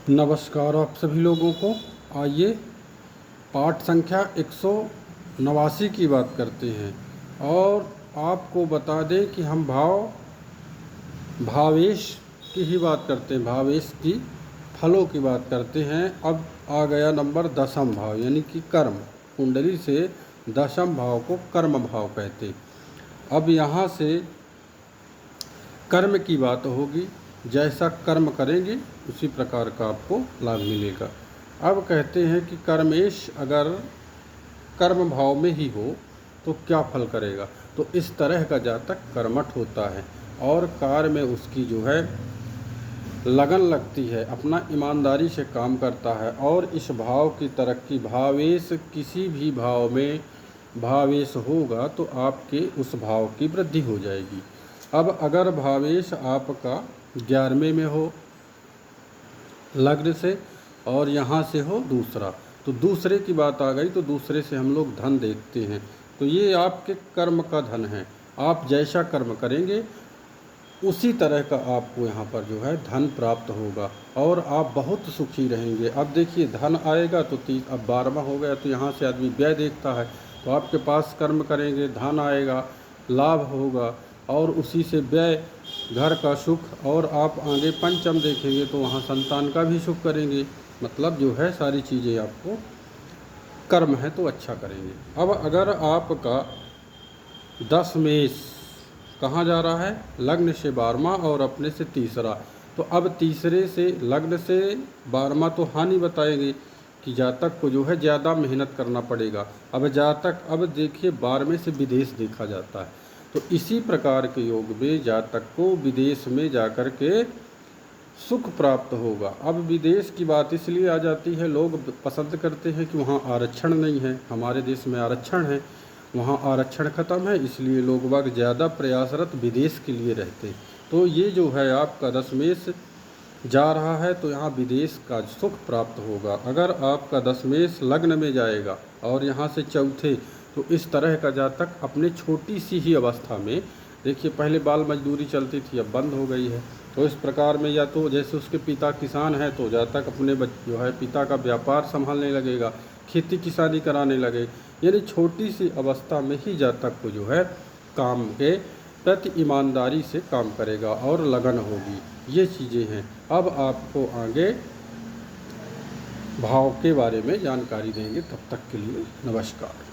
नमस्कार आप सभी लोगों को। आइए पाठ संख्या 189 की बात करते हैं और आपको बता दें कि हम भावेश की ही बात करते हैं, भावेश की फलों की बात करते हैं। अब आ गया नंबर 10वां भाव यानी कि कर्म। कुंडली से 10वां भाव को कर्म भाव कहते। अब यहाँ से कर्म की बात होगी, जैसा कर्म करेंगे उसी प्रकार का आपको लाभ मिलेगा। अब कहते हैं कि कर्मेश अगर कर्म भाव में ही हो तो क्या फल करेगा। तो इस तरह का जातक कर्मठ होता है और कार्य में उसकी जो है लगन लगती है, अपना ईमानदारी से काम करता है और इस भाव की तरक्की, भावेश किसी भी भाव में भावेश होगा तो आपके उस भाव की वृद्धि हो जाएगी। अब अगर भावेश आपका 11वें में हो लग्न से और यहाँ से हो दूसरा, तो दूसरे की बात आ गई तो दूसरे से हम लोग धन देखते हैं। तो ये आपके कर्म का धन है। आप जैसा कर्म करेंगे उसी तरह का आपको यहाँ पर जो है धन प्राप्त होगा और आप बहुत सुखी रहेंगे। अब देखिए धन आएगा तो अब 12वां हो गया तो यहाँ से आदमी व्यय देखता है, तो आपके पास कर्म करेंगे धन आएगा, लाभ होगा और उसी से व्यय, घर का सुख और आप आगे पंचम देखेंगे तो वहाँ संतान का भी सुख करेंगे। मतलब जो है सारी चीज़ें आपको कर्म है तो अच्छा करेंगे। अब अगर आपका 10 मेष कहाँ जा रहा है, लग्न से 12वां और अपने से तीसरा, तो अब तीसरे से लग्न से 12वां तो हानि बताएंगे कि जातक को जो है ज़्यादा मेहनत करना पड़ेगा। अब जातक, अब देखिए 12वें से विदेश देखा जाता है, तो इसी प्रकार के योग में जातक को विदेश में जाकर के सुख प्राप्त होगा। अब विदेश की बात इसलिए आ जाती है, लोग पसंद करते हैं कि वहाँ आरक्षण नहीं है, हमारे देश में आरक्षण है, वहाँ आरक्षण ख़त्म है, इसलिए लोग बाग ज़्यादा प्रयासरत विदेश के लिए रहते। तो ये जो है आपका 10 मेष जा रहा है तो यहाँ विदेश का सुख प्राप्त होगा। अगर आपका 10 मेष लग्न में जाएगा और यहाँ से चौथे, तो इस तरह का जातक अपने छोटी सी ही अवस्था में, देखिए पहले बाल मजदूरी चलती थी अब बंद हो गई है, तो इस प्रकार में या तो जैसे उसके पिता किसान है तो जातक अपने जो है पिता का व्यापार संभालने लगेगा, खेती किसानी कराने लगे, यानी छोटी सी अवस्था में ही जातक को जो है काम के प्रति ईमानदारी से काम करेगा और लगन होगी। ये चीज़ें हैं। अब आपको आगे भाव के बारे में जानकारी देंगे, तब तक के लिए नमस्कार।